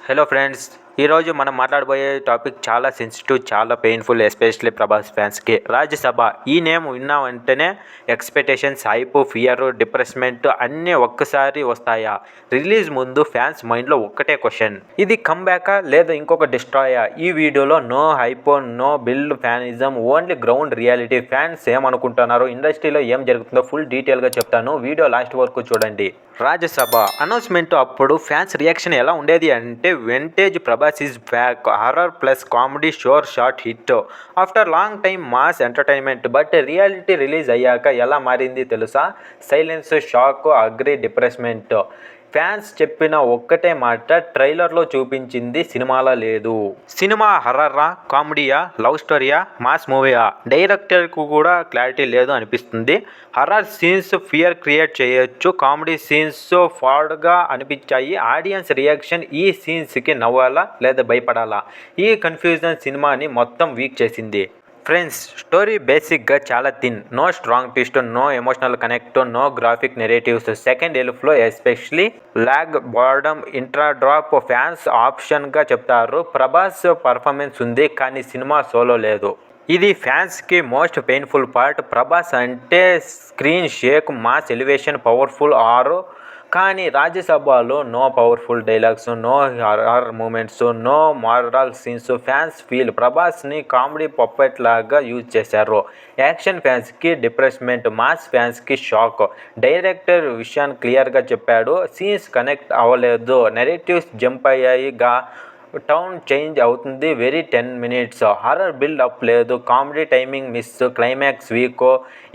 Hello friends, ఈరోజు మనం మాట్లాడబోయే topic చాలా సెన్సిటివ్, చాలా పెయిన్ఫుల్, ఎస్పెషల్లీ ప్రభాస్ ఫ్యాన్స్కి. రాజ్యసభ ఈ నేమ్ విన్న వెంటనే ఎక్స్పెక్టేషన్స్, హైప్, ఫియర్, డిప్రెస్మెంట్ అన్నీ ఒక్కసారి వస్తాయా? రిలీజ్ ముందు ఫ్యాన్స్ మైండ్లో ఒక్కటే క్వశ్చన్: ఇది కమ్బ్యాకా లేదా ఇంకొక డిస్ట్రాయా? ఈ వీడియోలో no hype, no build fanism, only ground reality. Fans ఏమనుకుంటున్నారు, ఇండస్ట్రీలో ఏం జరుగుతుందో ఫుల్ డీటెయిల్గా చెప్తాను. వీడియో లాస్ట్ వరకు చూడండి. రాజ్యసభ అనౌన్స్మెంట్ అప్పుడు ఫ్యాన్స్ రియాక్షన్ ఎలా ఉండేది అంటే, vintage Prabhas is back, horror plus comedy, sure shot hit, after long time mass entertainment. But reality release అయ్యాక ఎలా మారింది తెలుసా? Silence, shock, angry, depressment. Fans చెప్పిన ఒక్కటే మాట, ట్రైలర్లో చూపించింది సినిమాలో లేదు. సినిమా హర్రరా, కామెడీయా, లవ్ స్టోరీయా, మాస్ మూవీయా? డైరెక్టర్కు కూడా క్లారిటీ లేదు అనిపిస్తుంది. హర్రర్ సీన్స్ ఫియర్ క్రియేట్ చేయొచ్చు, కామెడీ సీన్స్ ఫాడ్గా అనిపించాయి. ఆడియన్స్ రియాక్షన్ ఈ సీన్స్కి నవ్వాలా లేదా భయపడాలా? ఈ కన్ఫ్యూజన్ సినిమాని మొత్తం వీక్ చేసింది. ఫ్రెండ్స్, స్టోరీ బేసిక్గా చాలా thin, no strong twist, no emotional connect, no graphic narratives. Second ఎల్ఫ్లో especially lag, boredom, intra drop fans ఆప్షన్గా చెప్తారు. ప్రభాస్ పర్ఫార్మెన్స్ ఉంది కానీ సినిమా సోలో లేదు. ఇది ఫ్యాన్స్కి మోస్ట్ పెయిన్ఫుల్ పార్ట్. ప్రభాస్ అంటే screen shake, mass elevation, powerful aura. కానీ రాజ్యసభలో no powerful dialogues, no horror moments, no moral scenes. Fans feel ప్రభాస్ని కామెడీ పప్పెట్ లాగా యూజ్ చేశారు. యాక్షన్ ఫ్యాన్స్కి డిప్రెస్మెంట్, మాస్ ఫ్యాన్స్కి షాక్. డైరెక్టర్ విషయాన్ని క్లియర్గా చెప్పాడు, సీన్స్ కనెక్ట్ అవ్వలేదు, నెరేటివ్స్ జంప్ అయ్యాయిగా, టౌన్ చేంజ్ అవుతుంది every 10 minutes, horror build up లేదు, comedy timing miss, climax weak,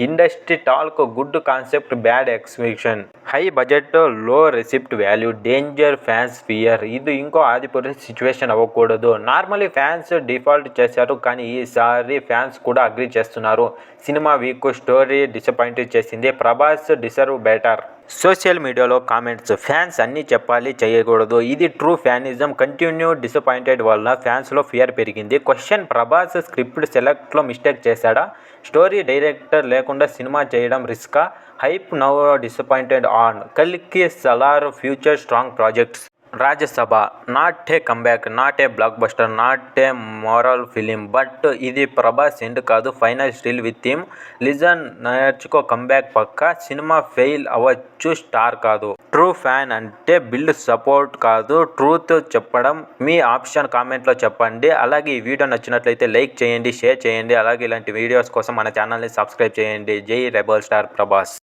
industry talk good concept bad expression, high budget low receipt value, danger fans fear. ఇది ఇంకో ఆదిపురి situation అవ్వకూడదు. Normally fans default చేశారు కానీ ఈసారి fans కూడా agree చేస్తున్నారు. సినిమా వీక్, స్టోరీ డిసప్పాయింట్ చేసింది, ప్రభాస్ డిజర్వ్ బెటర్. సోషల్ మీడియాలో కామెంట్స్: ఫ్యాన్స్ అన్నీ చెప్పాలి, చేయకూడదు. ఇది ట్రూ ఫ్యానిజం. కంటిన్యూ డిసప్పాయింటెడ్ వల్ల ఫ్యాన్స్లో ఫియర్ పెరిగింది. క్వశ్చన్: ప్రభాస్ స్క్రిప్ట్ సెలెక్ట్లో మిస్టేక్ చేశాడా? స్టోరీ డైరెక్టర్ లేకుండా సినిమా చేయడం రిస్కా? హైప్ నౌ డిసప్పాయింటెడ్ ఆన్ కల్కి, Salaar future strong projects. Rajya Sabha not a comeback, not a block buster, not a moral film, but ఇది ప్రభాస్ ఎండ్ కాదు, final still with him. Listen, నేర్చుకో, comeback పక్క. Cinema fail అవ్వచ్చు, star కాదు. True fan అంటే build support కాదు, truth చెప్పడం. మీ ఆప్షన్ కామెంట్లో చెప్పండి. అలాగే ఈ వీడియో నచ్చినట్లయితే లైక్ చేయండి, షేర్ చేయండి. అలాగే ఇలాంటి వీడియోస్ కోసం మన ఛానల్ని సబ్స్క్రైబ్ చేయండి. జై రెబల్ స్టార్ ప్రభాస్.